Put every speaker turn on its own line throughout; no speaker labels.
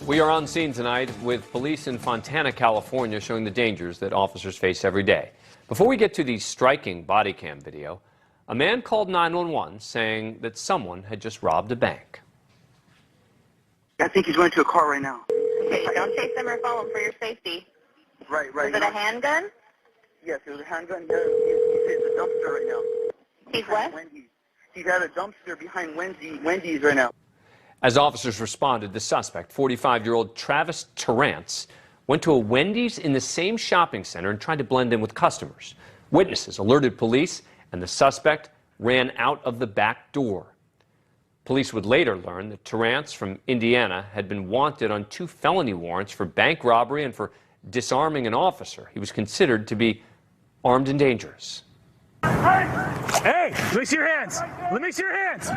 We are on scene tonight with police in Fontana, California, showing the dangers that officers face every day. Before we get to the striking body cam video, a man called 911 saying that someone had just robbed a bank.
I think he's going to a car right now.
Okay, don't chase him or follow him for your safety.
Right.
Was it a handgun?
Yes, it was a handgun. He's at the dumpster right now.
He's what?
Wendy's. He's at a dumpster behind Wendy's right now.
As officers responded, the suspect, 45-year-old Travis Terrance, went to a Wendy's in the same shopping center and tried to blend in with customers. Witnesses alerted police, and the suspect ran out of the back door. Police would later learn that Terrance from Indiana had been wanted on 2 felony warrants for bank robbery and for disarming an officer. He was considered to be armed and dangerous.
Hey, let me see your hands. Let me see your hands.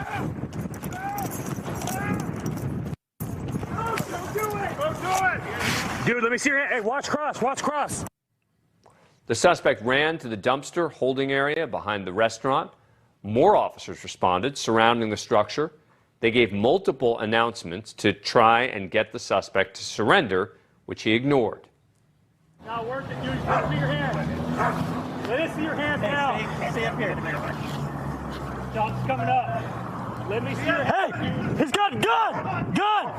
Dude, let me see your hand. Hey, watch cross, watch cross.
The suspect ran to the dumpster holding area behind the restaurant. More officers responded, surrounding the structure. They gave multiple announcements to try and get the suspect to surrender, which he ignored.
Now work it, dude. Let me see your hands. Let us see your hands now. Stay up here. Shot's coming up. Let me see your hands. Hey, he's got a gun! Gun!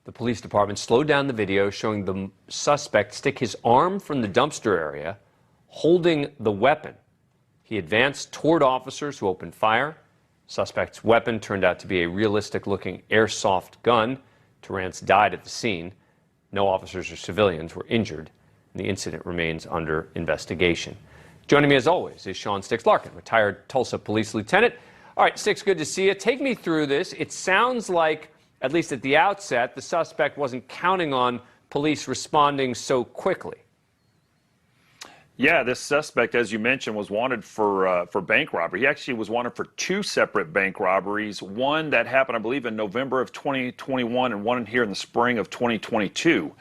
The police department slowed down the video showing the suspect stick his arm from the dumpster area, holding the weapon. He advanced toward officers who opened fire. Suspect's weapon turned out to be a realistic-looking airsoft gun. Terrance died at the scene. No officers or civilians were injured, and the incident remains under investigation. Joining me, as always, is Sean Stix Larkin, retired Tulsa police lieutenant. All right, Stix, good to see you. Take me through this. It sounds like, at least at the outset, the suspect wasn't counting on police responding so quickly.
Yeah, this suspect, as you mentioned, was wanted for bank robbery. He actually was wanted for 2 separate bank robberies, one that happened, I believe, in November of 2021 and one here in the spring of 2022.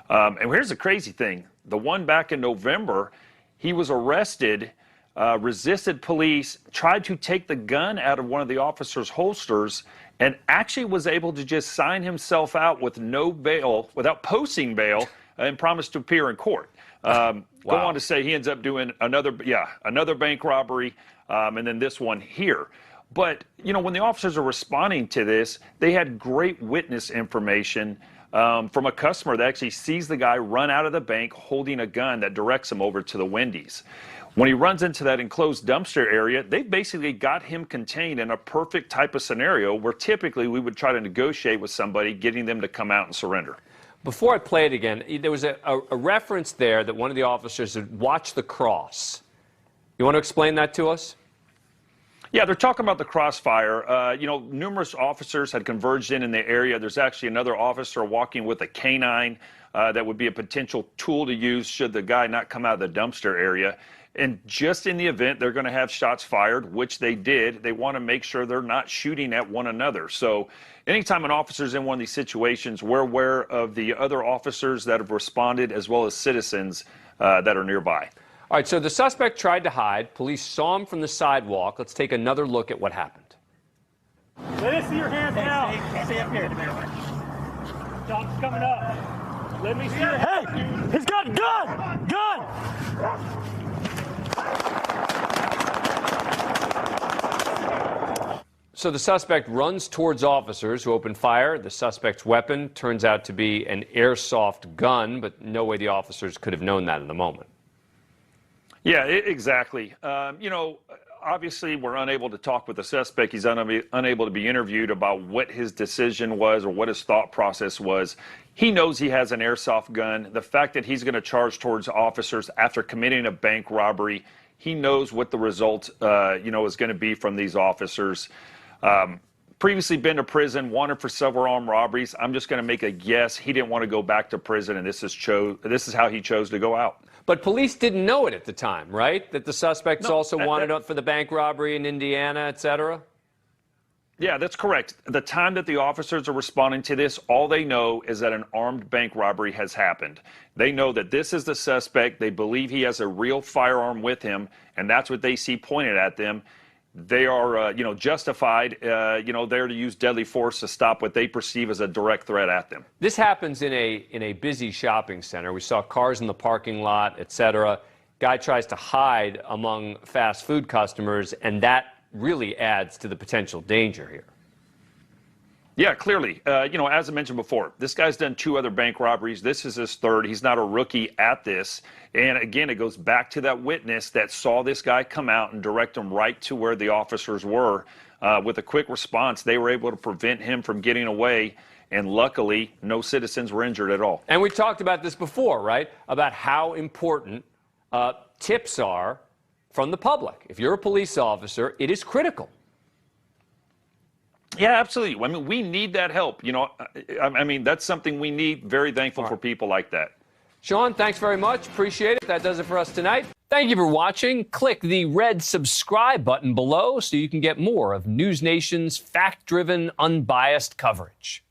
And here's the crazy thing. The one back in November, he was arrested, resisted police, tried to take the gun out of one of the officers' holsters, and actually was able to just sign himself out with no bail, without posting bail, and promised to appear in court. Go on to say he ends up doing another bank robbery, and then this one here. But, you know, when the officers are responding to this, they had great witness information from a customer that actually sees the guy run out of the bank holding a gun that directs him over to the Wendy's. When he runs into that enclosed dumpster area, they've basically got him contained in a perfect type of scenario where typically we would try to negotiate with somebody, getting them to come out and surrender.
Before I play it again, there was a reference there that one of the officers had watched the cross. You want to explain that to us?
Yeah, they're talking about the crossfire. You know, numerous officers had converged in the area. There's actually another officer walking with a canine that would be a potential tool to use should the guy not come out of the dumpster area. And just in the event they're going to have shots fired, which they did, they want to make sure they're not shooting at one another. So anytime an officer's in one of these situations, we're aware of the other officers that have responded as well as citizens that are nearby.
All right, so the suspect tried to hide. Police saw him from the sidewalk. Let's take another look at what happened.
Let us see your hands now. Stay up here. Shot's coming up. Let me see your hands. Hey, he's got a gun! Gun!
So the suspect runs towards officers who open fire. The suspect's weapon turns out to be an airsoft gun, but no way the officers could have known that in the moment.
Yeah, exactly. You know, obviously we're unable to talk with the suspect. He's unable to be interviewed about what his decision was or what his thought process was. He knows he has an airsoft gun. The fact that he's going to charge towards officers after committing a bank robbery, he knows what the result, you know, is going to be from these officers. Previously been to prison, wanted for several armed robberies. I'm just going to make a guess. He didn't want to go back to prison, and this is how he chose to go out.
But police didn't know it at the time, right? That the suspect's also wanted up for the bank robbery in Indiana, et cetera?
Yeah, that's correct. The time that the officers are responding to this, all they know is that an armed bank robbery has happened. They know that this is the suspect. They believe he has a real firearm with him, and that's what they see pointed at them. they are, justified, there to use deadly force to stop what they perceive as a direct threat at them.
This happens in a busy shopping center. We saw cars in the parking lot, etc. Guy tries to hide among fast food customers, and that really adds to the potential danger here.
Yeah, clearly. As I mentioned before, this guy's done 2 other bank robberies. This is his 3rd. He's not a rookie at this. And again, it goes back to that witness that saw this guy come out and direct him right to where the officers were. With a quick response, they were able to prevent him from getting away. And luckily, no citizens were injured at all.
And we talked about this before, right? About how important tips are from the public. If you're a police officer, it is critical.
Yeah, absolutely. I mean, we need that help. That's something we need. Very thankful for people like that.
Sean, thanks very much. Appreciate it. That does it for us tonight. Thank you for watching. Click the red subscribe button below so you can get more of News Nation's fact-driven, unbiased coverage.